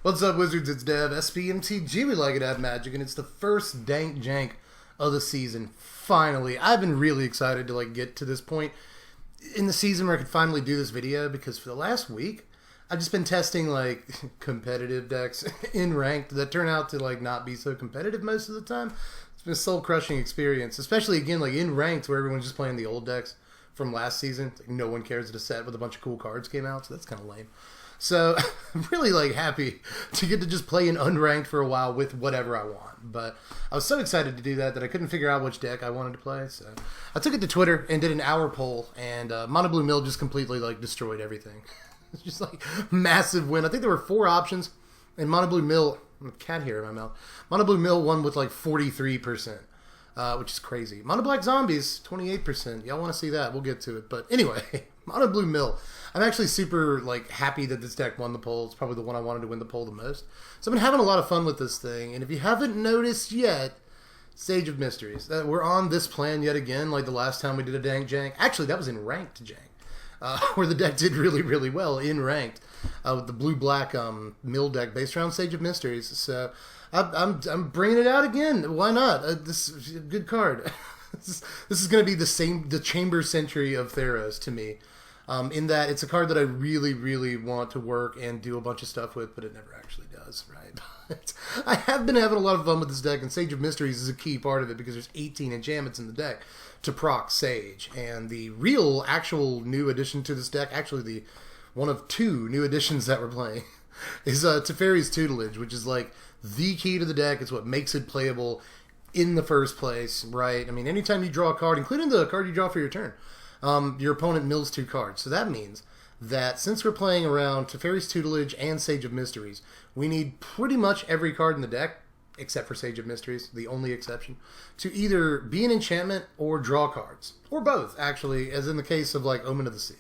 What's up, Wizards? It's Dev. Mtg, we like it at Magic, and it's the first Dank Jank of the season. Finally, I've been really excited to get to this point in the season where I could finally do this video, because for the last week, I've just been testing competitive decks in ranked that turn out to not be so competitive most of the time. It's been a soul-crushing experience, especially again in ranked where everyone's just playing the old decks from last season. No one cares that a set with a bunch of cool cards came out, so that's kind of lame. So I'm really happy to get to just play in unranked for a while with whatever I want. But I was so excited to do that I couldn't figure out which deck I wanted to play. So I took it to Twitter and did an hour poll, and Mono Blue Mill just completely destroyed everything. It's just massive win. I think there were 4 options, and Mono Blue Mill, cat hair in my mouth. Mono Blue Mill won with 43%. Which is crazy. Mono Black Zombies, 28%. Y'all want to see that? We'll get to it. But anyway, Mono Blue Mill. I'm actually super happy that this deck won the poll. It's probably the one I wanted to win the poll the most. So I've been having a lot of fun with this thing. And if you haven't noticed yet, Sage of Mysteries. We're on this plan yet again, like the last time we did a Dank Jank. Actually, that was in Ranked Jank, where the deck did really, really well in Ranked with the blue-black mill deck based around Sage of Mysteries. So I'm bringing it out again. Why not? This is a good card. This is going to be the Chamber Sentry of Theros to me. In that it's a card that I really, really want to work and do a bunch of stuff with, but it never actually does, right? I have been having a lot of fun with this deck, and Sage of Mysteries is a key part of it because there's 18 enchantments in the deck to proc Sage. And the real, actual new addition to this deck, actually the one of 2 new additions that we're playing, is Teferi's Tutelage, which is the key to the deck. It's what makes it playable in the first place, right? I mean, anytime you draw a card, including the card you draw for your turn, your opponent mills 2 cards. So that means that since we're playing around Teferi's Tutelage and Sage of Mysteries, we need pretty much every card in the deck, except for Sage of Mysteries, the only exception, to either be an enchantment or draw cards. Or both, actually, as in the case of Omen of the Sea.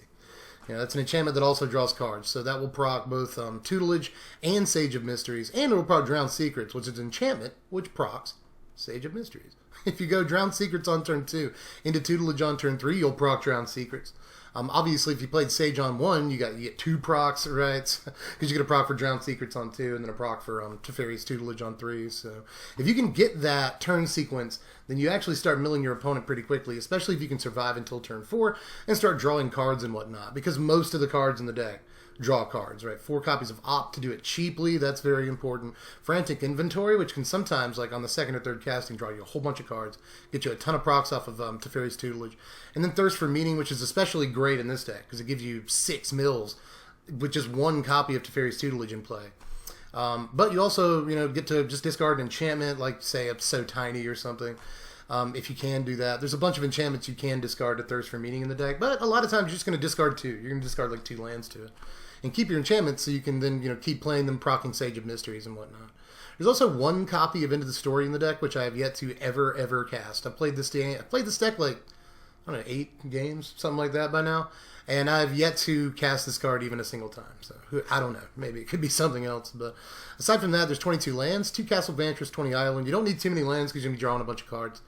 That's an enchantment that also draws cards, so that will proc both Tutelage and Sage of Mysteries, and it will proc Drown Secrets, which is an enchantment, which procs Sage of Mysteries. If you go Drown Secrets on turn 2 into Tutelage on turn 3, you'll proc Drown Secrets. Obviously, if you played Sage on 1, you get 2 procs, right? Because you get a proc for Drown Secrets on 2, and then a proc for Teferi's Tutelage on 3. So if you can get that turn sequence, then you actually start milling your opponent pretty quickly, especially if you can survive until turn 4 and start drawing cards and whatnot. Because most of the cards in the deck draw cards, right? 4 copies of Opt to do it cheaply. That's very important. Frantic Inventory, which can sometimes, on the 2nd or 3rd casting, draw you a whole bunch of cards, get you a ton of procs off of Teferi's Tutelage. And then Thirst for Meaning, which is especially great in this deck, because it gives you 6 mills with just 1 copy of Teferi's Tutelage in play. But you also, get to just discard an enchantment, say, a So Tiny or something. If you can do that. There's a bunch of enchantments you can discard to Thirst for Meaning in the deck, but a lot of times you're just going to discard 2. You're going to discard 2 lands to it. And keep your enchantments so you can then, keep playing them, proccing Sage of Mysteries and whatnot. There's also 1 copy of Into the Story in the deck, which I have yet to ever cast. I've played this deck, 8 games, something like that by now. And I've yet to cast this card even a single time. So, I don't know. Maybe it could be something else. But aside from that, there's 22 lands, 2 Castle Vantress, 20 Island. You don't need too many lands because you're going to be drawing a bunch of cards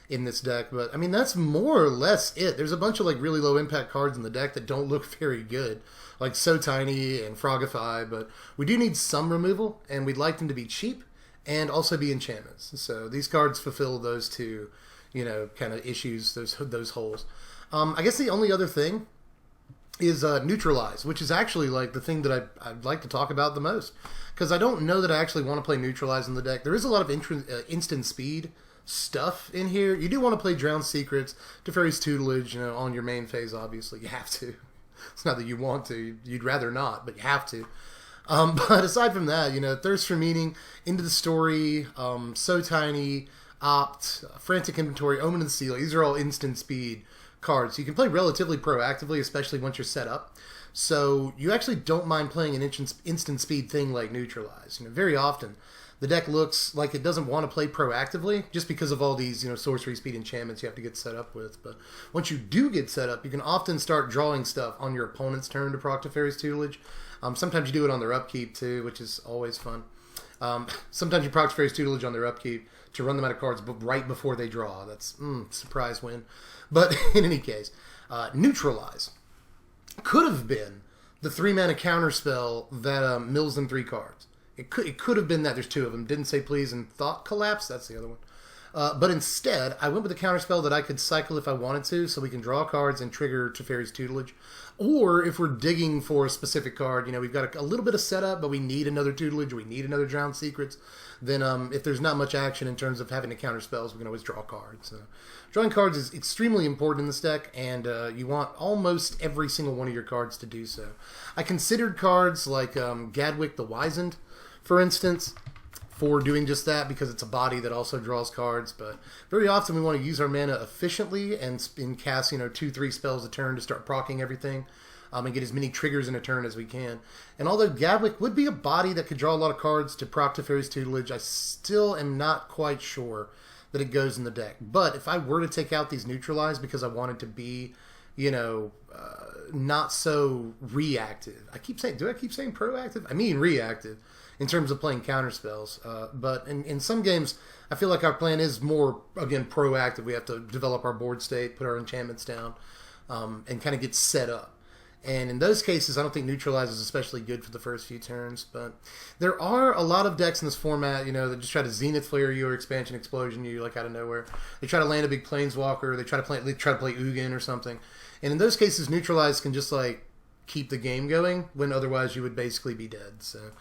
in this deck. But, I mean, that's more or less it. There's a bunch of, really low impact cards in the deck that don't look very good. Like So Tiny and Frogify, but we do need some removal, and we'd like them to be cheap and also be enchantments. So these cards fulfill those 2, kind of issues, those holes. I guess the only other thing is Neutralize, which is actually the thing that I'd like to talk about the most, because I don't know that I actually want to play Neutralize in the deck. There is a lot of instant speed stuff in here. You do want to play Drown Secrets, Teferi's Tutelage, on your main phase, obviously. You have to. It's not that you want to. You'd rather not, but you have to. But aside from that, Thirst for Meaning, Into the Story, So Tiny, Opt, Frantic Inventory, Omen of the Sea. These are all instant speed cards. You can play relatively proactively, especially once you're set up. So you actually don't mind playing an instant speed thing like Neutralize. Very often the deck looks like it doesn't want to play proactively just because of all these, sorcery speed enchantments you have to get set up with. But once you do get set up, you can often start drawing stuff on your opponent's turn to proc Teferi's Tutelage. Sometimes you do it on their upkeep too, which is always fun. Sometimes you proc Teferi's Tutelage on their upkeep to run them out of cards right before they draw. That's surprise win. But in any case, Neutralize could have been the 3-mana counterspell that mills them 3 cards. It could have been that. There's two of them. Didn't say please and thought collapse. That's the other one. But instead, I went with a counterspell that I could cycle if I wanted to, so we can draw cards and trigger Teferi's Tutelage. Or if we're digging for a specific card, you know, we've got a little bit of setup, but we need another Tutelage, we need another Drowned Secrets, then if there's not much action in terms of having to counter spells, we can always draw cards. So, drawing cards is extremely important in this deck, and you want almost every single one of your cards to do so. I considered cards like Gadwick the Wizened, for instance, for doing just that, because it's a body that also draws cards, but very often we want to use our mana efficiently and cast, 2-3 spells a turn to start proccing everything, and get as many triggers in a turn as we can. And although Gadwick would be a body that could draw a lot of cards to proc Teferi's Tutelage, I still am not quite sure that it goes in the deck. But if I were to take out these Neutralize because I wanted to be, not so reactive. Do I keep saying proactive? I mean reactive in terms of playing counter spells. But in some games, I feel like our plan is more, again, proactive. We have to develop our board state, put our enchantments down, and kind of get set up. And in those cases, I don't think Neutralize is especially good for the first few turns. But there are a lot of decks in this format, that just try to Zenith Flare you or Expansion Explosion you like out of nowhere. They try to land a big Planeswalker. They try to play Ugin or something. And in those cases, Neutralize can just keep the game going when otherwise you would basically be dead. So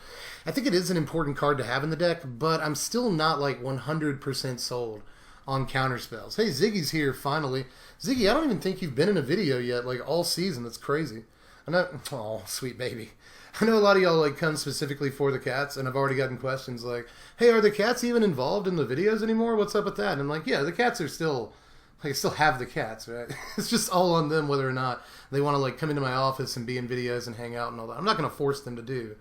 I think it is an important card to have in the deck, but I'm still not 100% sold on counter spells. Hey, Ziggy's here finally. Ziggy, I don't even think you've been in a video yet, all season. That's crazy. I know. Oh, sweet baby. I know a lot of y'all come specifically for the cats, and I've already gotten questions like, "Hey, are the cats even involved in the videos anymore? What's up with that?" And I'm like, "Yeah, the cats are still." I still have the cats, right? It's just all on them whether or not they want to come into my office and be in videos and hang out and all that. I'm not going to force them to do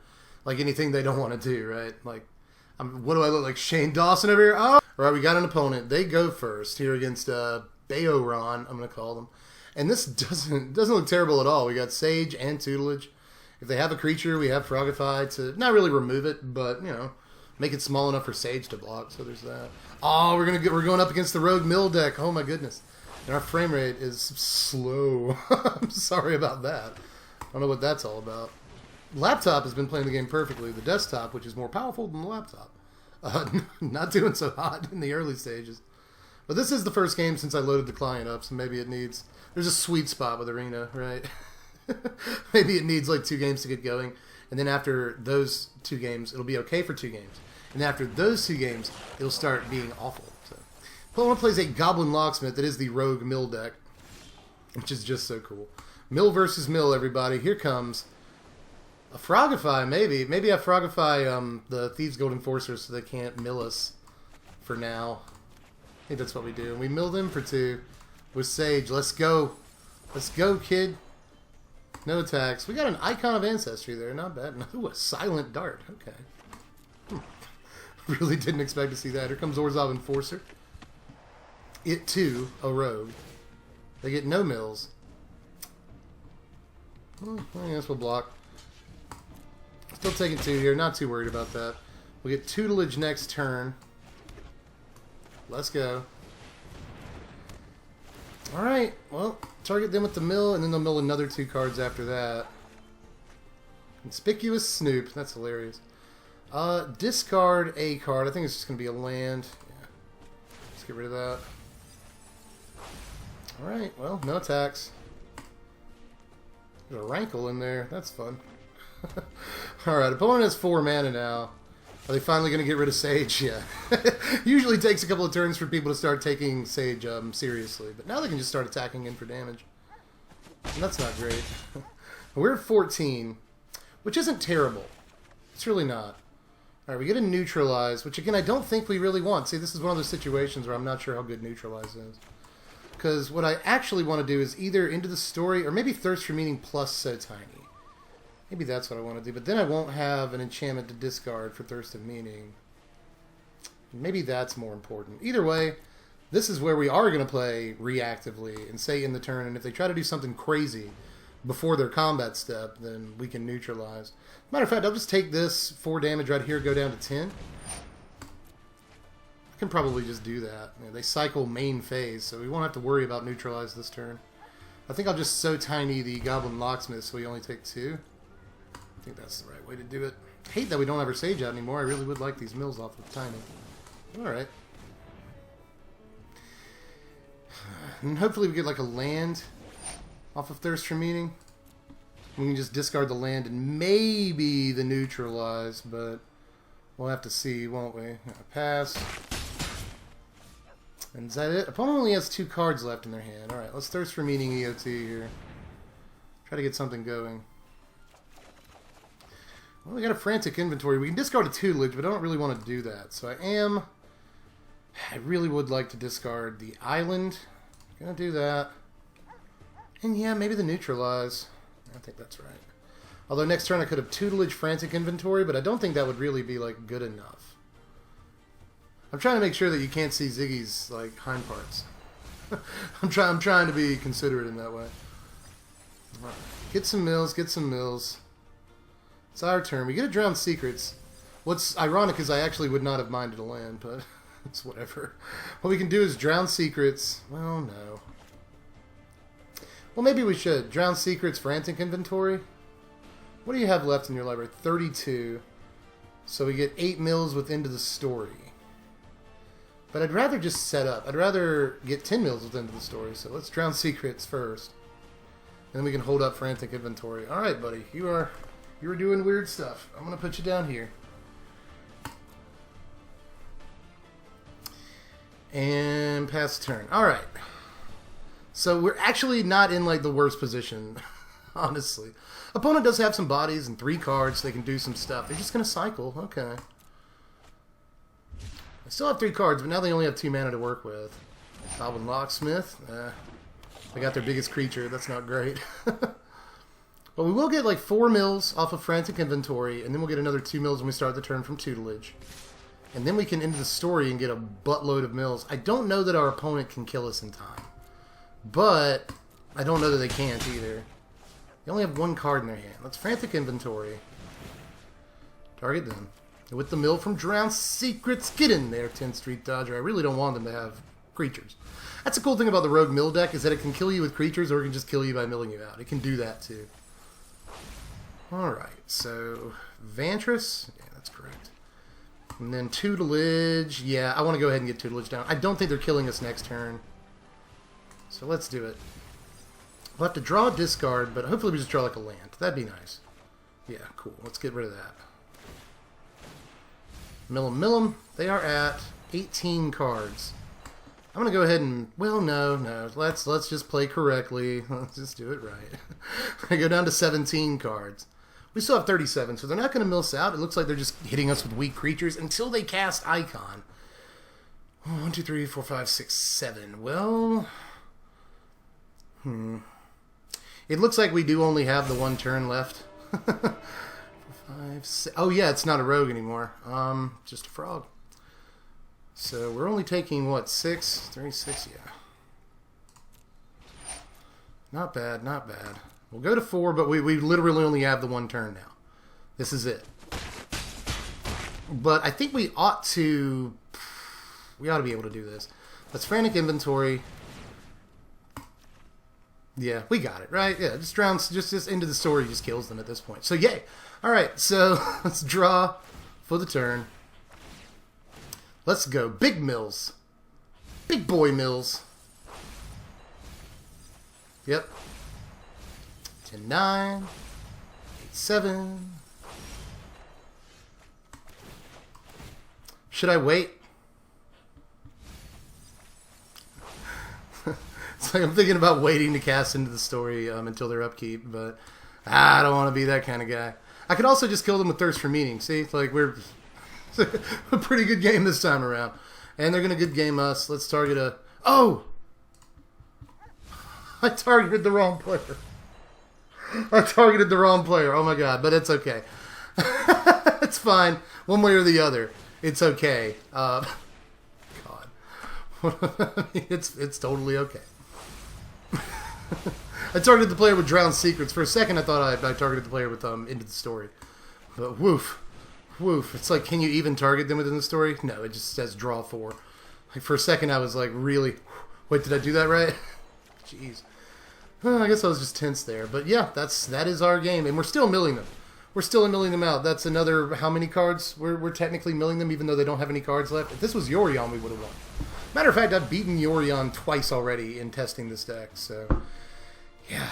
anything they don't want to do, right? What do I look like, Shane Dawson over here? Oh, all right, we got an opponent. They go first here against Bayoran, I'm going to call them. And this doesn't look terrible at all. We got Sage and Tutelage. If they have a creature, we have Frogify to not really remove it, but make it small enough for Sage to block. So there's that. Oh, we're going up against the Rogue Mill deck. Oh my goodness, and our frame rate is slow. I'm sorry about that. I don't know what that's all about. Laptop has been playing the game perfectly. The desktop, which is more powerful than the laptop, not doing so hot in the early stages. But this is the first game since I loaded the client up, so maybe it needs. There's a sweet spot with Arena, right? Maybe it needs 2 games to get going, and then after those 2 games, it'll be okay for 2 games. And after those 2 games, it'll start being awful. So, opponent plays a Goblin Locksmith that is the Rogue Mill deck, which is just so cool. Mill versus Mill, everybody. Here comes a Frogify, maybe. Maybe I Frogify the Thieves' Gold Enforcer so they can't mill us for now. I think that's what we do. And we mill them for 2 with Sage. Let's go. Let's go, kid. No attacks. We got an Icon of Ancestry there. Not bad. Ooh, a Silent Dart. Okay. Really didn't expect to see that. Here comes Orzhov Enforcer. It too, a rogue. They get no mills. Well, I guess we'll block. Still taking 2 here. Not too worried about that. We'll get Tutelage next turn. Let's go. Alright, well, target them with the mill, and then they'll mill another 2 cards after that. Conspicuous Snoop. That's hilarious. Discard a card. I think it's just going to be a land. Yeah. Let's get rid of that. Alright, well, no attacks. There's a Rankle in there. That's fun. Alright, opponent has 4 mana now. Are they finally going to get rid of Sage? Yeah. Usually takes a couple of turns for people to start taking Sage seriously. But now they can just start attacking in for damage. And that's not great. We're at 14, which isn't terrible. It's really not. Alright, we get a Neutralize, which again I don't think we really want. See, this is one of those situations where I'm not sure how good Neutralize is. Because what I actually want to do is either Into the Story, or maybe Thirst for Meaning plus So Tiny. Maybe that's what I want to do, but then I won't have an enchantment to discard for Thirst of Meaning. Maybe that's more important. Either way, this is where we are going to play reactively and say in the turn, and if they try to do something crazy before their combat step, then we can neutralize. Matter of fact, I'll just take this 4 damage right here, go down to 10. I can probably just do that. They cycle main phase, so we won't have to worry about neutralize this turn. I think I'll just So Tiny the Goblin Locksmith so we only take 2. I think that's the right way to do it. hate that we don't have our Sage out anymore. I really would like these mills off of Tiny. Alright. And hopefully we get like a land off of Thirst for Meaning. We can just discard the land and maybe the Neutralize, but we'll have to see, won't we? Pass. And is that it? Opponent only has 2 cards left in their hand. Alright, let's Thirst for Meaning EOT here. Try to get something going. Well, we got a Frantic Inventory. We can discard a Tutelage, but I don't really want to do that. So I really would like to discard the Island. Gonna do that. And yeah, maybe the Neutralize. I think that's right. Although next turn I could have Tutelage Frantic Inventory, but I don't think that would really be like good enough. I'm trying to make sure that you can't see Ziggy's like hind parts. I'm trying to be considerate in that way. Right. Get some mills, get some mills. It's our turn. We get to Drown Secrets. What's ironic is I actually would not have minded a land, but it's whatever. What we can do is Drown Secrets. Well, no. Well, maybe we should. Drown Secrets, Frantic Inventory. What do you have left in your library? 32. So we get 8 mills with End of the Story. But I'd rather just set up. I'd rather get 10 mills with End of the Story. So let's Drown Secrets first. And then we can hold up Frantic Inventory. Alright, buddy. You were doing weird stuff. I'm going to put you down here. And pass turn. Alright. So we're actually not in like the worst position, honestly. Opponent does have some bodies and 3 cards. So they can do some stuff. They're just going to cycle. Okay. I still have 3 cards, but now they only have 2 mana to work with. Goblin Locksmith. They got their biggest creature. That's not great. But we will get like 4 mills off of Frantic Inventory, and then we'll get another 2 mills when we start the turn from Tutelage. And then we can end the story and get a buttload of mills. I don't know that our opponent can kill us in time. But I don't know that they can't either. They only have 1 card in their hand. Let's Frantic Inventory. Target them. And with the mill from Drown Secrets, get in there, 10th Street Dodger. I really don't want them to have creatures. That's the cool thing about the Rogue Mill deck, is that it can kill you with creatures or it can just kill you by milling you out. It can do that too. Alright, so Vantress. Yeah, that's correct. And then Tutelage. Yeah, I want to go ahead and get Tutelage down. I don't think they're killing us next turn. So let's do it. We'll have to draw a discard, but hopefully we just draw like a land. That'd be nice. Yeah, cool. Let's get rid of that. Mill 'em. They are at 18 cards. I'm going to go ahead and... Well, no. Let's just play correctly. Let's just do it right. I go down to 17 cards. We still have 37, so they're not going to mill us out. It looks like they're just hitting us with weak creatures until they cast Icon. 1, 2, 3, 4, 5, 6, 7. Well... It looks like we do only have the 1 turn left. 4, 5, 6. Oh yeah, it's not a rogue anymore. Just a frog. So we're only taking what, 6? 3, 6, yeah. Not bad, not bad. We'll go to 4, but we literally only have the 1 turn now. This is it. But I think we ought to be able to do this. Let's Frantic Inventory. Yeah, we got it, right? Yeah, just drowns, just into the story just kills them at this point. So yay! Alright, so let's draw for the turn. Let's go. Big mills. Big boy mills. Yep. 10-9. 8-7. Should I wait? It's like I'm thinking about waiting to cast into the story until their upkeep, but I don't want to be that kind of guy. I could also just kill them with Thirst for Meaning. See, like we're a pretty good game this time around, and they're gonna good game us. Let's target a. Oh, I targeted the wrong player. I targeted the wrong player. Oh my god, but it's okay. It's fine. One way or the other, it's okay. God, it's totally okay. I targeted the player with Drowned Secrets. For a second, I thought I targeted the player with Into the Story. But woof. It's like, can you even target them within the story? No, it just says draw 4. Like, for a second, I was like, really? Wait, did I do that right? Jeez. I guess I was just tense there. But yeah, that is our game. And we're still milling them. We're still milling them out. That's another, how many cards? We're technically milling them even though they don't have any cards left. If this was Yorion, we would have won. Matter of fact, I've beaten Yorion twice already in testing this deck, so... Yeah,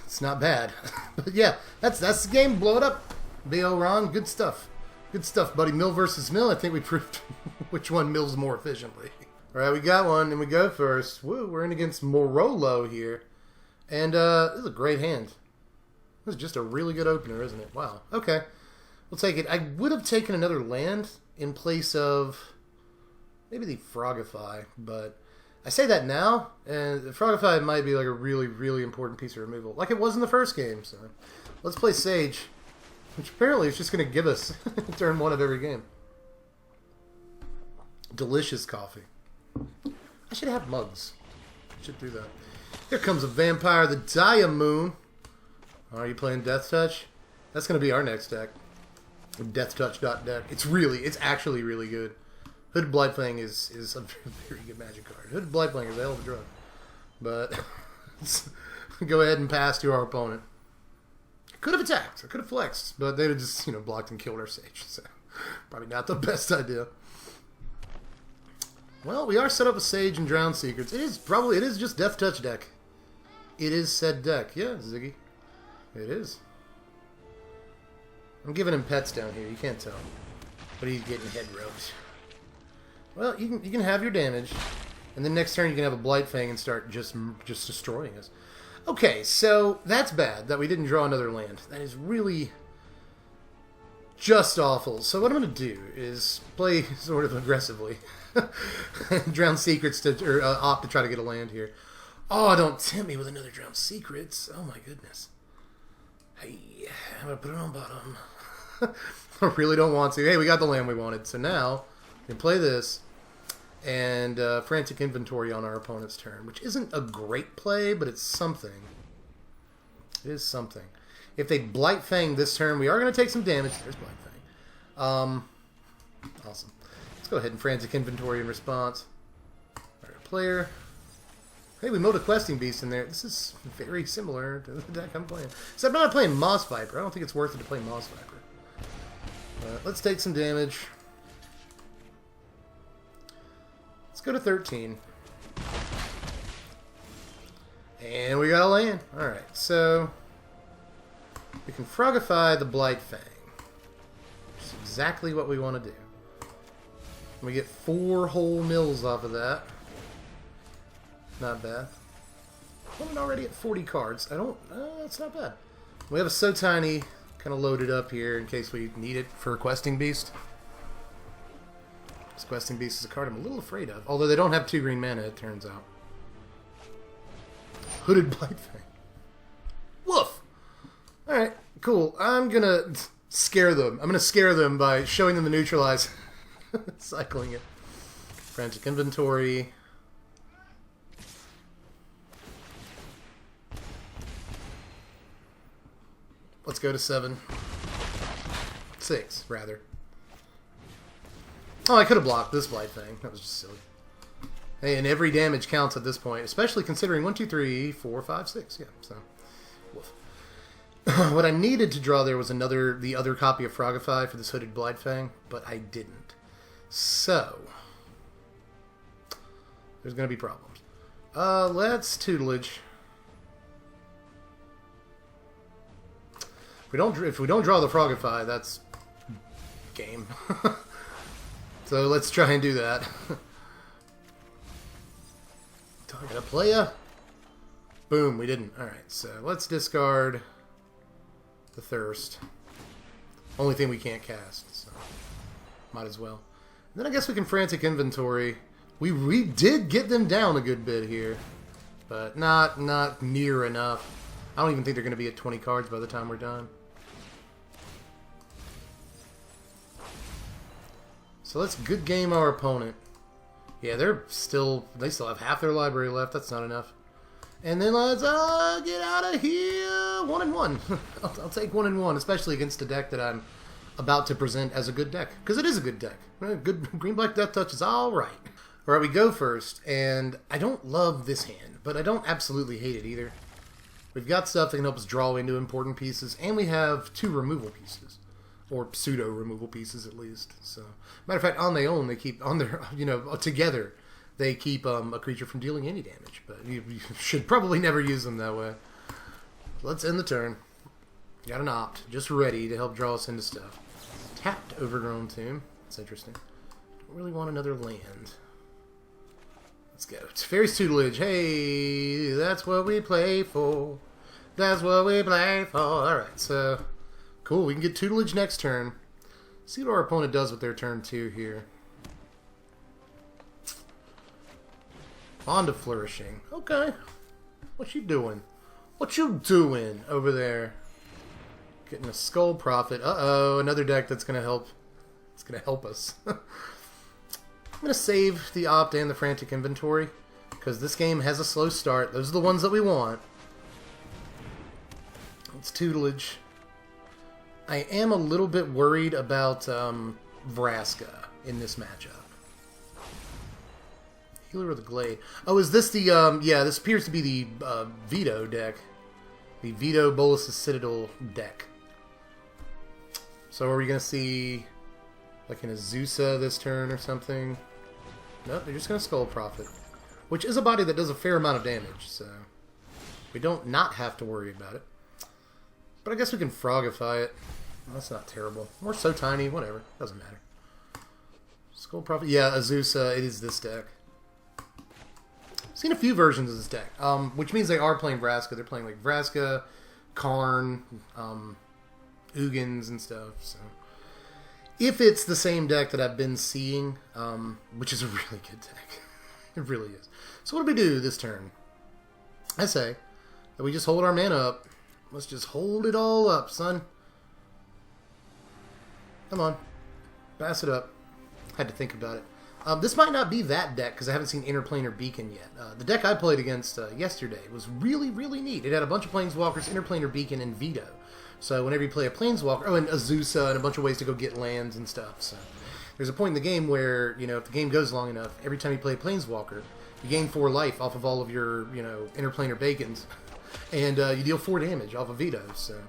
it's not bad. But yeah, that's the game. Blow it up. B.O. Ron, good stuff. Good stuff, buddy. Mill versus mill. I think we proved which one mills more efficiently. All right, we got one, and we go first. Woo, we're in against Morolo here. And this is a great hand. This is just a really good opener, isn't it? Wow. Okay. We'll take it. I would have taken another land in place of maybe the Frogify, but I say that now, and the Frogify might be like a really, really important piece of removal, like it was in the first game. So let's play Sage, which apparently is just going to give us turn 1 of every game. Delicious coffee. I should have mugs. I should do that. Here comes a Vampire, the Diamoon. Are you playing Death Touch? That's going to be our next deck. Death-Touch.deck. It's actually really good. Hooded Blightfang is a very good Magic card. Hooded Blightfang is a hell of a drug. But go ahead and pass to our opponent. Could have attacked. I could have flexed. But they would have just, blocked and killed our Sage. So probably not the best idea. Well, we are set up with Sage and Drowned Secrets. It is just Death Touch deck. It is said deck. Yeah, Ziggy. It is. I'm giving him pets down here. You can't tell. But he's getting head rubbed. Well, you can have your damage. And then next turn you can have a Blightfang and start just destroying us. Okay, so that's bad that we didn't draw another land. That is really just awful. So what I'm going to do is play sort of aggressively. Drowned Secrets or opt to try to get a land here. Oh, don't tempt me with another Drowned Secrets. Oh my goodness. Hey, I'm going to put it on bottom. I really don't want to. Hey, we got the land we wanted. So now we can play this and Frantic Inventory on our opponent's turn, which isn't a great play, but it's something. It is something. If they Blightfang this turn, we are going to take some damage. There's Blightfang. Awesome. Let's go ahead and Frantic Inventory in response. Alright, player. Hey, we milled a Questing Beast in there. This is very similar to the deck I'm playing. Except I'm not playing Moss Viper. I don't think it's worth it to play Moss Viper. Let's take some damage. Let's go to 13. And we got a land. Alright, so we can Frogify the Blightfang. Which is exactly what we want to do. We get 4 whole mills off of that. Not bad. I'm already at 40 cards. That's not bad. We have a So Tiny kind of loaded up here in case we need it for a Questing Beast. This Questing Beast is a card I'm a little afraid of. Although they don't have 2 green mana, it turns out. Hooded Blightfang. Woof! Alright, cool. I'm gonna scare them. I'm gonna scare them by showing them the neutralize. Cycling it. Frantic Inventory. Let's go to 7. 6, rather. Oh, I could have blocked this Blightfang. That was just silly. Hey, and every damage counts at this point, especially considering 1, 2, 3, 4, 5, 6. Yeah, so. Woof. What I needed to draw there was the other copy of Frogify for this Hooded Blightfang, but I didn't. So, there's going to be problems. Let's Tutelage. If we don't draw the Frogify, that's game. So let's try and do that. Target a playa. Boom, we didn't. Alright, so let's discard the Thirst. Only thing we can't cast, so might as well. And then I guess we can Frantic Inventory. We did get them down a good bit here, but not near enough. I don't even think they're going to be at 20 cards by the time we're done. So let's good game our opponent. Yeah, they still have half their library left. That's not enough. And then let's get out of here. 1 and 1. I'll take 1 and 1, especially against a deck that I'm about to present as a good deck, because it is a good deck. Good green-black Death Touch is all right. All right, we go first, and I don't love this hand, but I don't absolutely hate it either. We've got stuff that can help us draw into important pieces, and we have 2 removal pieces. Or pseudo-removal pieces, at least. So, matter of fact, on their own, they keep, on their, together, they keep a creature from dealing any damage. But you should probably never use them that way. Let's end the turn. Got an opt, just ready to help draw us into stuff. Tapped Overgrown Tomb. That's interesting. Don't really want another land. Let's go. Teferi's Tutelage. Hey, that's what we play for. That's what we play for. Alright, so cool. We can get Tutelage next turn. See what our opponent does with their turn 2 here. Bond of Flourishing. Okay. What you doing? What you doing over there? Getting a Skull Prophet. Uh-oh, another deck that's going to help. It's going to help us. I'm going to save the Opt and the Frantic Inventory, because this game has a slow start. Those are the ones that we want. It's Tutelage. I am a little bit worried about Vraska in this matchup. Healer of the Glade. Oh, is this the, yeah, this appears to be the Veto deck. The Veto Bolas' Citadel deck. So are we going to see, like, an Azusa this turn or something? Nope, they're just going to Skull Prophet. Which is a body that does a fair amount of damage, so we don't not have to worry about it. But I guess we can Frogify it. That's not terrible. We're so tiny, whatever. Doesn't matter. Skull Prophet. Yeah, Azusa, it is this deck. Seen a few versions of this deck, which means they are playing Vraska. They're playing like Vraska, Karn, Ugins and stuff. So if it's the same deck that I've been seeing, which is a really good deck, it really is. So what do we do this turn? I say that we just hold our mana up. Let's just hold it all up, son. Come on, pass it up. Had to think about it. This might not be that deck, because I haven't seen Interplanar Beacon yet. The deck I played against yesterday was really, really neat. It had a bunch of Planeswalkers, Interplanar Beacon, and Veto. So whenever you play a Planeswalker... Oh, and Azusa, and a bunch of ways to go get lands and stuff. So there's a point in the game where, if the game goes long enough, every time you play a Planeswalker, you gain 4 life off of all of your, Interplanar Bacons. And you deal 4 damage off of Veto. So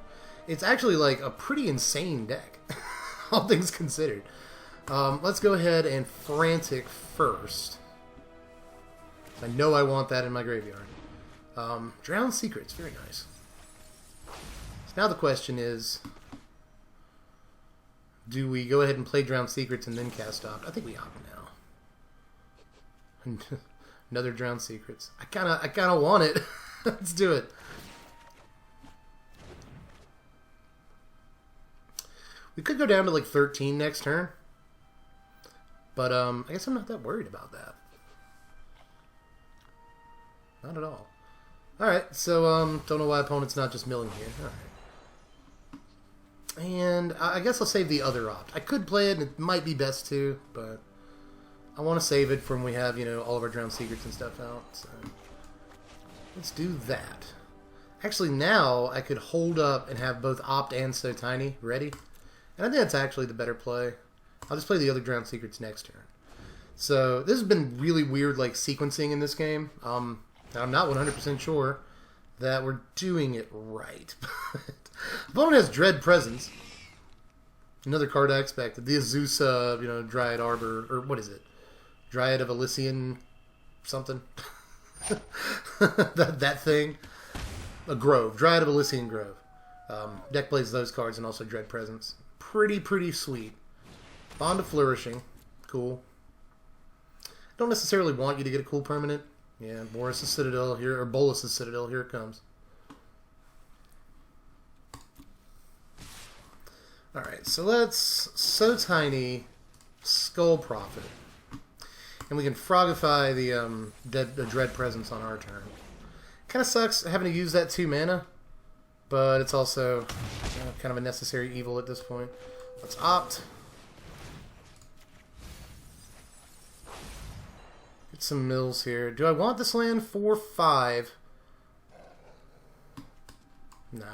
it's actually, like, a pretty insane deck, all things considered. Let's go ahead and Frantic first. I know I want that in my graveyard. Drowned Secrets, very nice. So now the question is, do we go ahead and play Drowned Secrets and then cast Opt? I think we Opt now. Another Drowned Secrets. I kinda want it. Let's do it. We could go down to like 13 next turn. But, I guess I'm not that worried about that. Not at all. Alright, so, don't know why opponent's not just milling here. Alright. And I guess I'll save the other Opt. I could play it, and it might be best to, but I want to save it from when we have, all of our Drowned Secrets and stuff out. So let's do that. Actually, now I could hold up and have both Opt and So Tiny ready. And I think that's actually the better play. I'll just play the other Drowned Secrets next turn. So, this has been really weird, like, sequencing in this game. I'm not 100% sure that we're doing it right. Opponent has Dread Presence. Another card I expected. The Azusa, Dryad Arbor, or what is it? Dryad of Elysian something? that thing. A Grove. Dryad of Elysian Grove. Deck plays those cards and also Dread Presence. Pretty sweet. Bond of Flourishing. Cool. Don't necessarily want you to get a cool permanent. Yeah, Bolas' Citadel here, or Bolas' Citadel, here it comes. Alright, so let's So Tiny Skull Prophet. And we can Frogify the Dread Presence on our turn. Kind of sucks having to use that 2 mana, but it's also kind of a necessary evil at this point. Let's Opt. Get some mills here. Do I want this land 4/5? Nah.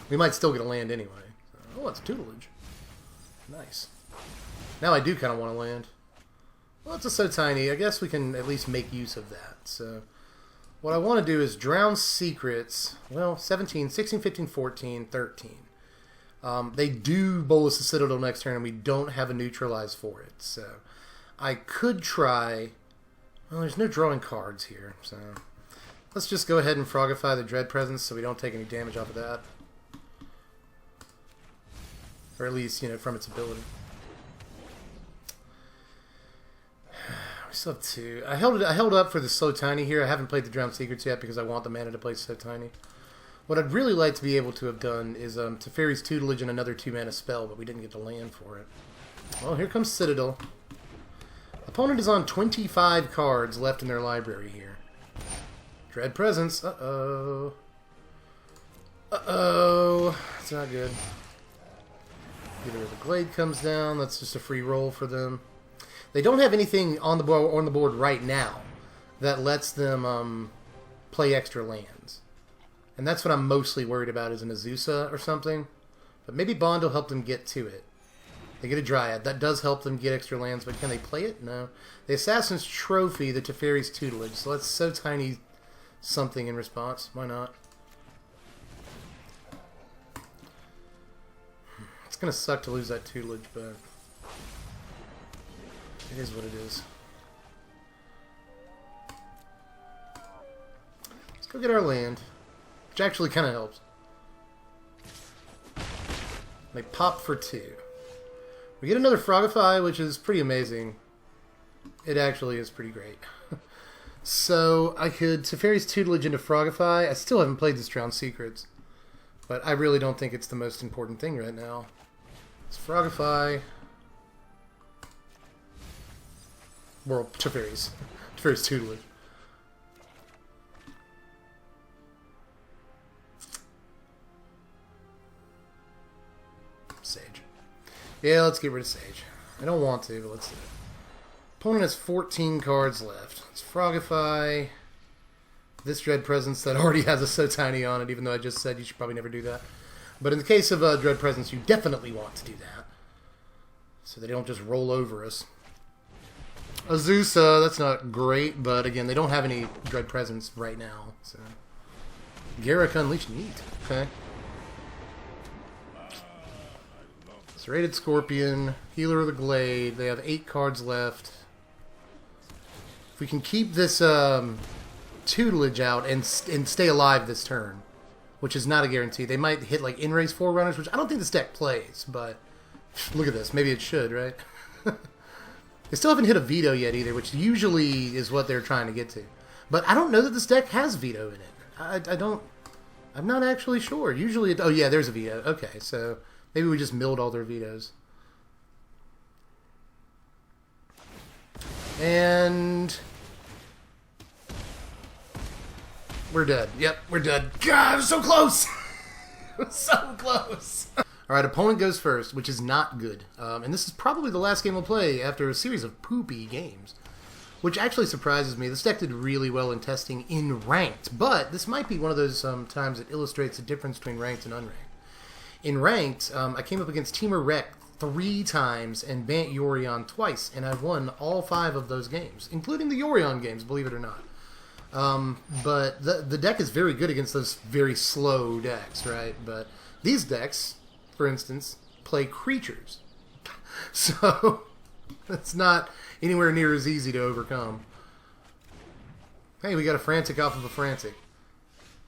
We might still get a land anyway. Oh, it's Tutelage. Nice. Now I do kind of want a land. Well, it's So Tiny. I guess we can at least make use of that. So What I want to do is drown secrets. Well, 17, 16, 15, 14, 13. They do bolus the Citadel next turn, and we don't have a neutralize for it. So I could try... Well, there's no drawing cards here, so... Let's just go ahead and Frogify the Dread Presence so we don't take any damage off of that. Or at least, you know, from its ability. We still have 2. I held up for the So Tiny here. I haven't played the Drowned Secrets yet because I want the mana to play So Tiny. What I'd really like to be able to have done is Teferi's Tutelage and another 2-mana spell, but we didn't get the land for it. Well, here comes Citadel. Opponent is on 25 cards left in their library here. Dread Presence. Uh-oh. Uh-oh. It's not good. Either the Glade comes down. That's just a free roll for them. They don't have anything on the board right now that lets them play extra lands. And that's what I'm mostly worried about is an Azusa or something. But maybe Bond will help them get to it. They get a Dryad. That does help them get extra lands, but can they play it? No. The Assassin's Trophy, the Teferi's Tutelage. So let's So Tiny something in response. Why not? It's going to suck to lose that Tutelage, but it is what it is. Let's go get our land, which actually kind of helps. They pop for 2. We get another Frogify, which is pretty amazing. It actually is pretty great. So I could Teferi's Tutelage into Frogify. I still haven't played this Drowned Secrets, but I really don't think it's the most important thing right now. It's Frogify. Well, Teferi's Tutelage. Sage. Yeah, let's get rid of Sage. I don't want to, but let's do it. Opponent has 14 cards left. Let's Frogify this Dread Presence that already has a So Tiny on it, even though I just said you should probably never do that. But in the case of Dread Presence, you definitely want to do that, so they don't just roll over us. Azusa, that's not great, but again, they don't have any Dread Presence right now. So Garruk Unleashed, neat. Okay. Serrated Scorpion, Healer of the Glade. They have 8 cards left. If we can keep this Tutelage out and stay alive this turn, which is not a guarantee. They might hit like In-Race Forerunners, which I don't think this deck plays, but look at this. Maybe it should, right? They still haven't hit a Veto yet either, which usually is what they're trying to get to. But I don't know that this deck has Veto in it. I'm not actually sure. Usually, oh yeah, there's a Veto. Okay, so maybe we just milled all their Vetoes. And we're dead. Yep, we're dead. God, I'm so close! So close! Alright, opponent goes first, which is not good. And this is probably the last game we'll play after a series of poopy games. Which actually surprises me. This deck did really well in testing in ranked, but this might be one of those times that illustrates the difference between ranked and unranked. In ranked, I came up against Teamer Rec 3 times and Bant Yorion twice, and I've won all 5 of those games, including the Yorion games, believe it or not. But the deck is very good against those very slow decks, right? But these decks, for instance, play creatures. So it's not anywhere near as easy to overcome. Hey, we got a Frantic off of a Frantic.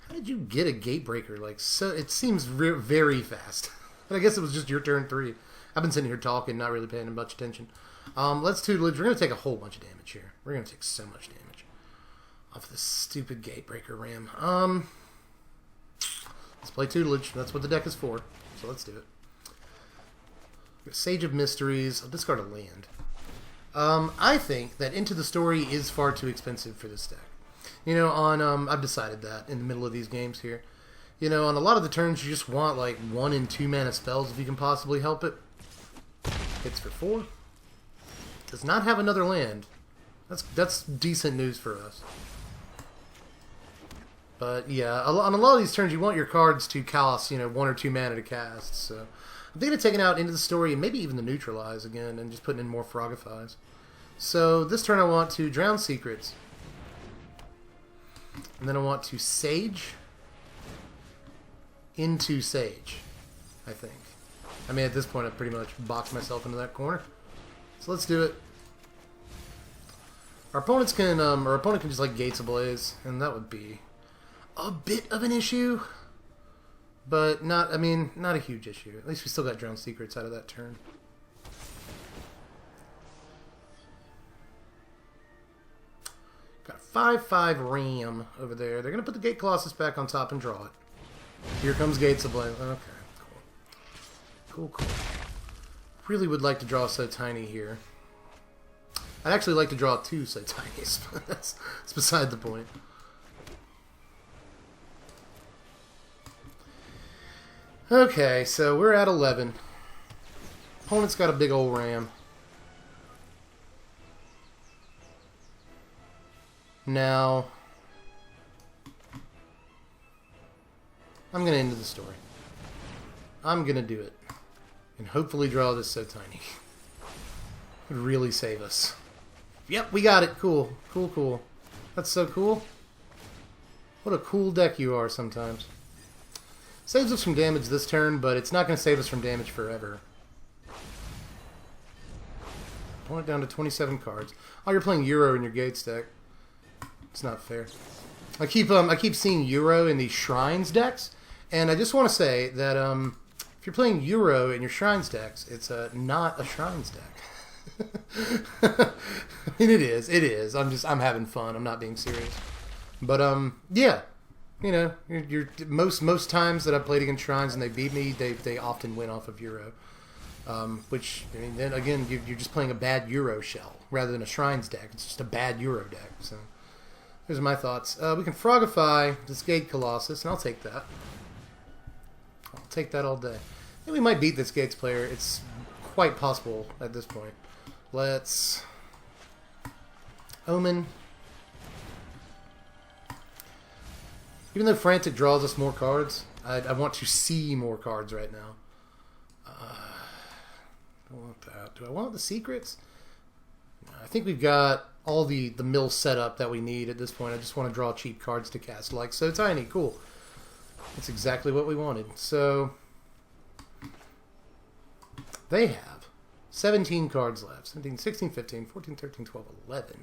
How did you get a Gatebreaker? Like, so it seems very fast. But I guess it was just your turn 3. I've been sitting here talking, not really paying much attention. Let's Tutelage. We're going to take a whole bunch of damage here. We're going to take so much damage off this stupid Gatebreaker Ram. Let's play Tutelage. That's what the deck is for. So let's do it. Sage of Mysteries. I'll discard a land. I think that Into the Story is far too expensive for this deck. You know, I've decided that in the middle of these games here. You know, on a lot of the turns, you just want like 1 and 2 mana spells if you can possibly help it. Hits for 4. Does not have another land. That's decent news for us. But yeah, on a lot of these turns, you want your cards to cost, you know, 1 or 2 mana to cast. So I'm thinking of taking out Into the Story and maybe even the Neutralize again and just putting in more Frogifies. So this turn I want to Drown Secrets. And then I want to Sage into Sage, I think. I mean, at this point, I've pretty much boxed myself into that corner. So let's do it. Our opponent can just like Gates Ablaze, and that would be a bit of an issue, but not a huge issue. At least we still got Drowned Secrets out of that turn. Got a 5/5 Ram over there. They're gonna put the Gate Colossus back on top and draw it. Here comes Gates Ablaze. Okay, cool. Cool. Really would like to draw So Tiny here. I'd actually like to draw 2 So Tinies, but that's beside the point. Okay, so we're at 11. Opponent's got a big old Ram. Now, I'm going to end the story. I'm going to do it. And hopefully draw this So Tiny. Would really save us. Yep, we got it. Cool. Cool. That's so cool. What a cool deck you are sometimes. Saves us from damage this turn, but it's not going to save us from damage forever. Opponent down to 27 cards. Oh, you're playing Euro in your Gates deck. It's not fair. I keep seeing Euro in these Shrines decks, and I just want to say that if you're playing Euro in your Shrines decks, it's not a Shrines deck. I mean, it is. I'm having fun. I'm not being serious. But yeah, you know, you're most times that I've played against Shrines and they beat me, they often win off of Euro. Which, I mean, then again, you're just playing a bad Euro shell rather than a Shrines deck. It's just a bad Euro deck. So those are my thoughts. We can Frogify this Gate Colossus, and I'll take that. I'll take that all day. I think we might beat this Gates player. It's quite possible at this point. Let's Omen. Even though Frantic draws us more cards, I want to see more cards right now. I want that. Do I want the secrets? I think we've got all the mill setup that we need at this point. I just want to draw cheap cards to cast, like So Tiny. Cool. That's exactly what we wanted. So they have 17 cards left. 17, 16, 15, 14, 13, 12, 11.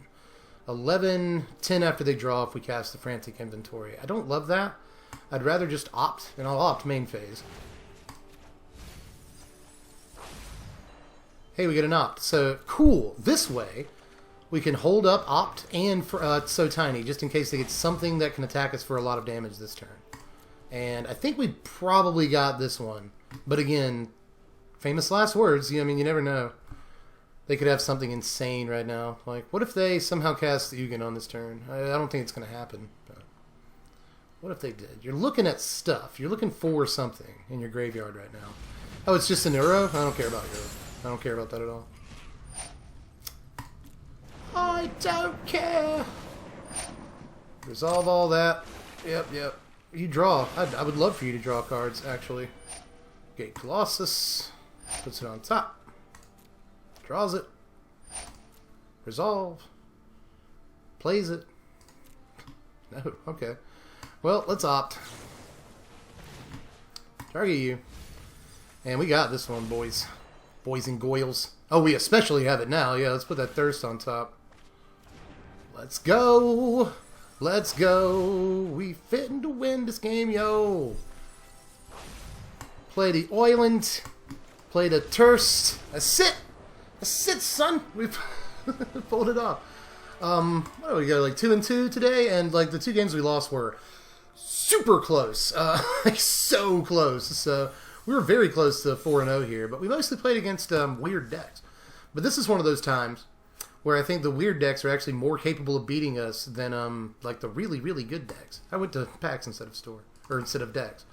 11, 10 after they draw if we cast the Frantic Inventory. I don't love that. I'd rather just opt, and I'll opt main phase. Hey, we get an opt. So, cool. This way, we can hold up opt and So Tiny, just in case they get something that can attack us for a lot of damage this turn. And I think we probably got this one. But again, famous last words. I mean, you never know. They could have something insane right now. Like, what if they somehow cast Ugin on this turn? I don't think it's going to happen. But what if they did? You're looking at stuff. You're looking for something in your graveyard right now. Oh, it's just an Euro? I don't care about Euro. I don't care about that at all. I don't care. Resolve all that. Yep. You draw. I would love for you to draw cards, actually. Gate Colossus. Puts it on top. Draws it. Resolve. Plays it. No, okay. Well, let's opt. Target you. And we got this one, boys. Boys and goyles. Oh, we especially have it now. Yeah, let's put that Thirst on top. Let's go. Let's go. We fitting to win this game, yo. Play the Oiland. Play the Thirst. That's it. That's it, son. We've pulled it off. What do we got? Like 2-2 today, and like the 2 games we lost were super close. Like so close. So we were very close to 4-0 here, but we mostly played against weird decks. But this is one of those times where I think the weird decks are actually more capable of beating us than like the really, really good decks. I went to packs instead of decks.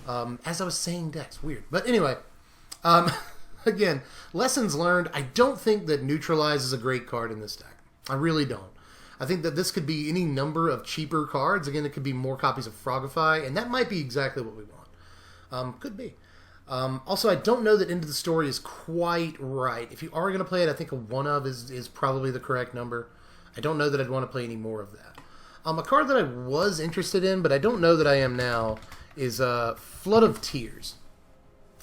As I was saying decks, weird. But anyway, again, lessons learned. I don't think that Neutralize is a great card in this deck. I really don't. I think that this could be any number of cheaper cards. Again, it could be more copies of Frogify, and that might be exactly what we want. Could be. Also, I don't know that End of the Story is quite right. If you are going to play it, I think a 1 of is probably the correct number. I don't know that I'd want to play any more of that. A card that I was interested in, but I don't know that I am now, is Flood of Tears.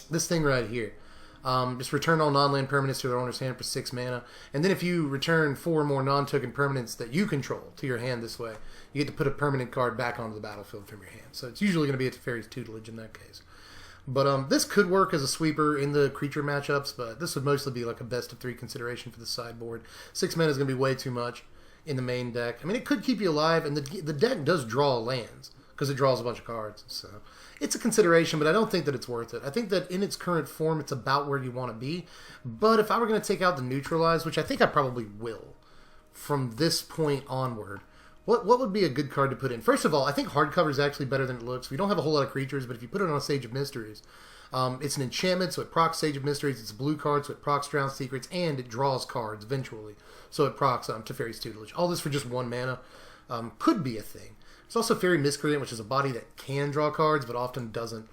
This thing right here. Just return all non-land permanents to their owner's hand for 6 mana. And then if you return 4 more non-token permanents that you control to your hand this way, you get to put a permanent card back onto the battlefield from your hand. So it's usually going to be a Teferi's Tutelage in that case. But this could work as a sweeper in the creature matchups, but this would mostly be like a best of 3 consideration for the sideboard. 6 mana is going to be way too much in the main deck. I mean, it could keep you alive, and the deck does draw lands because it draws a bunch of cards. So it's a consideration, but I don't think that it's worth it. I think that in its current form, it's about where you want to be. But if I were going to take out the Neutralize, which I think I probably will, from this point onward, what would be a good card to put in? First of all, I think hardcover is actually better than it looks. We don't have a whole lot of creatures, but if you put it on a Sage of Mysteries, it's an enchantment, so it procs Sage of Mysteries. It's a blue card, so it procs Drowned Secrets, and it draws cards eventually, so it procs Teferi's Tutelage. All this for just 1 mana could be a thing. There's also Fairy Miscreant, which is a body that can draw cards, but often doesn't.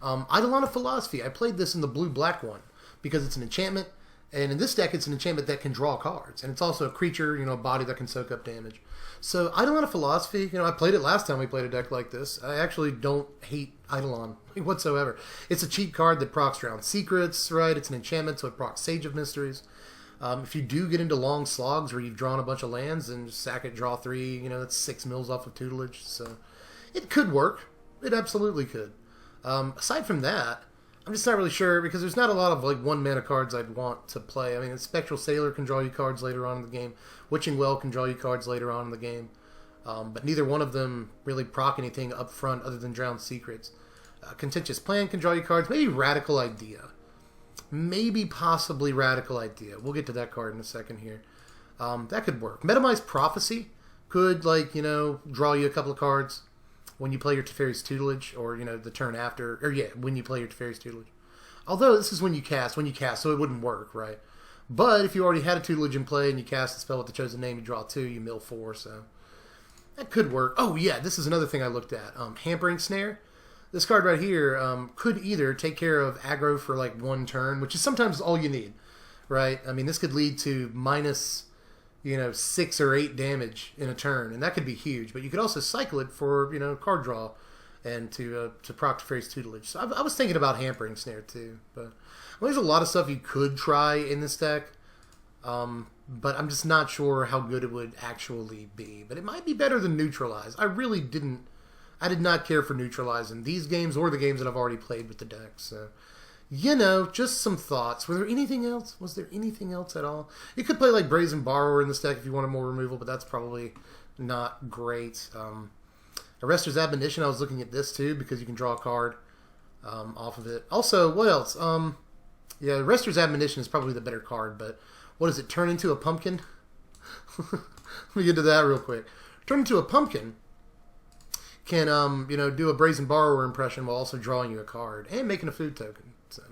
Eidolon of Philosophy. I played this in the blue-black one because it's an enchantment, and in this deck, it's an enchantment that can draw cards. And it's also a creature, a body that can soak up damage. So Eidolon of Philosophy, I played it last time we played a deck like this. I actually don't hate Eidolon whatsoever. It's a cheap card that procs Drowned Secrets, right? It's an enchantment, so it procs Sage of Mysteries. If you do get into long slogs where you've drawn a bunch of lands, and just sack it, draw 3, that's 6 mils off of Tutelage. So it could work. It absolutely could. Aside from that, I'm just not really sure, because there's not a lot of 1 mana cards I'd want to play. I mean, Spectral Sailor can draw you cards later on in the game. Witching Well can draw you cards later on in the game. But neither one of them really proc anything up front other than Drowned Secrets. Contentious Plan can draw you cards. Maybe Radical Idea. Maybe possibly Radical Idea. We'll get to that card in a second here. That could work. Metamized Prophecy could, draw you a couple of cards when you play your Teferi's Tutelage, or, the turn after, or when you play your Teferi's Tutelage. Although this is when you cast, so it wouldn't work, right? But if you already had a Tutelage in play and you cast the spell with the chosen name, you draw 2, you mill 4, so that could work. Oh yeah, this is another thing I looked at. Hampering Snare. This card right here could either take care of aggro for 1 turn, which is sometimes all you need, right? I mean, this could lead to minus 6 or 8 damage in a turn, and that could be huge. But you could also cycle it for, card draw and to proc Teferi's Tutelage. So I was thinking about Hampering Snare too. But there's a lot of stuff you could try in this deck, but I'm just not sure how good it would actually be. But it might be better than Neutralize. I did not care for Neutralize in these games or the games that I've already played with the deck. So, just some thoughts. Was there anything else at all? You could play Brazen Borrower in this deck if you wanted more removal, but that's probably not great. Arrester's Admonition, I was looking at this too because you can draw a card off of it. Also, what else? Arrester's Admonition is probably the better card, but what does it turn into? A pumpkin? Let me get to that real quick. Turn into a pumpkin can do a Brazen Borrower impression while also drawing you a card and making a food token. So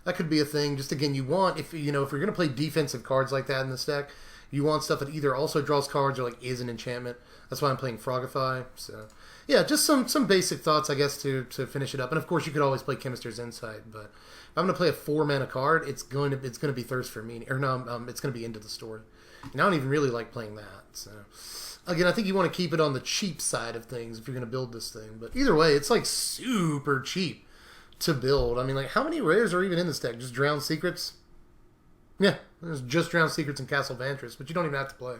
that could be a thing. Just again, you want, if you're going to play defensive cards like that in this deck, you want stuff that either also draws cards or is an enchantment. That's why I'm playing Frogify. So yeah, just some basic thoughts, I guess, to finish it up. And of course, you could always play Chemister's Insight, but if I'm going to play a 4 mana card, it's going to be Thirst for Meaning, or no, it's going to be Into the Story. And I don't even really like playing that. So again, I think you want to keep it on the cheap side of things if you're going to build this thing. But either way, it's super cheap to build. I mean, how many rares are even in this deck? Just Drowned Secrets? Yeah, there's just Drowned Secrets and Castle Vantress, but you don't even have to play.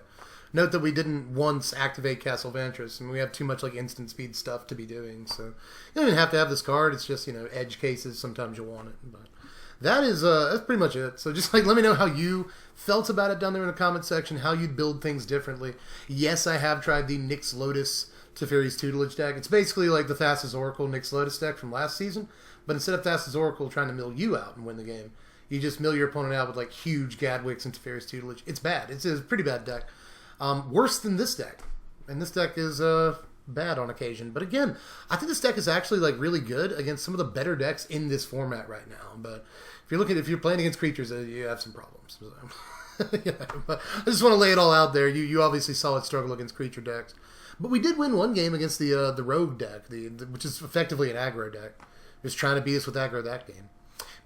Note that we didn't once activate Castle Vantress, and we have too much instant speed stuff to be doing. So you don't even have to have this card. It's just, edge cases. Sometimes you'll want it. But that's pretty much it. So just let me know how you felt about it down there in the comment section, how you'd build things differently. Yes, I have tried the Nyx Lotus Teferi's Tutelage deck. It's basically like the Thassa's Oracle Nyx Lotus deck from last season, but instead of Thassa's Oracle trying to mill you out and win the game, you just mill your opponent out with huge Gadwicks and Teferi's Tutelage. It's bad. It's a pretty bad deck. Worse than this deck. And this deck is bad on occasion. But again, I think this deck is actually really good against some of the better decks in this format right now. But if you're playing against creatures, you have some problems. So, but I just want to lay it all out there. You obviously saw it struggle against creature decks. But we did win one game against the Rogue deck, which is effectively an aggro deck. Just trying to beat us with aggro that game.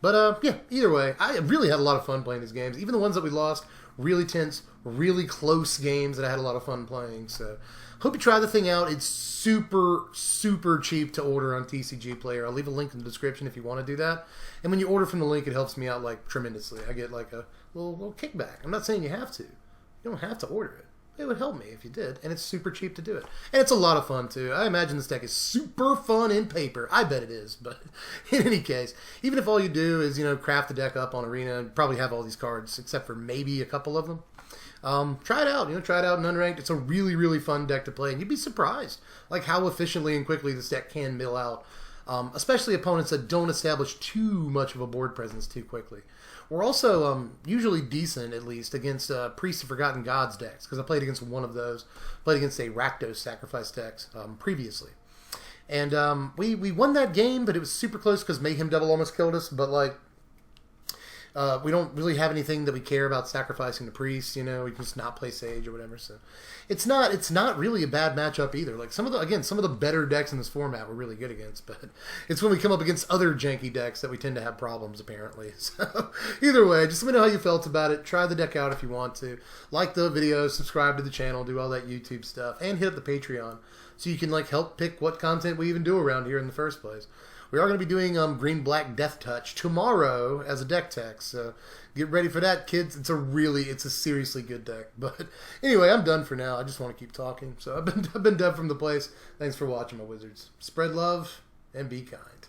But yeah, either way, I really had a lot of fun playing these games. Even the ones that we lost, really tense, really close games that I had a lot of fun playing. So hope you try the thing out. It's super, super cheap to order on TCG Player. I'll leave a link in the description if you want to do that. And when you order from the link, it helps me out like tremendously. I get like a little kickback. I'm not saying you have to. You don't have to order it. It would help me if you did, and it's super cheap to do it. And it's a lot of fun, too. I imagine this deck is super fun in paper. I bet it is, but in any case, even if all you do is, craft the deck up on Arena and probably have all these cards, except for maybe a couple of them, try it out. Try it out in Unranked. It's a really, really fun deck to play, and you'd be surprised like how efficiently and quickly this deck can mill out, especially opponents that don't establish too much of a board presence too quickly. We're also usually decent, at least, against Priest of Forgotten Gods decks, because I played against one of those. Played against a Rakdos Sacrifice decks previously. And we won that game, but it was super close because Mayhem Devil almost killed us. But, we don't really have anything that we care about sacrificing the Priest, we can just not play Sage or whatever. So it's not really a bad matchup either. Like some of the better decks in this format we're really good against, but it's when we come up against other janky decks that we tend to have problems apparently. So either way, just let me know how you felt about it. Try the deck out if you want to. Like the video, subscribe to the channel, do all that YouTube stuff, and hit up the Patreon so you can help pick what content we even do around here in the first place. We are going to be doing Green-Black Death Touch tomorrow as a deck tech, so get ready for that, kids. It's a seriously good deck. But anyway, I'm done for now. I just want to keep talking. So I've been Dev from the place. Thanks for watching, my wizards. Spread love and be kind.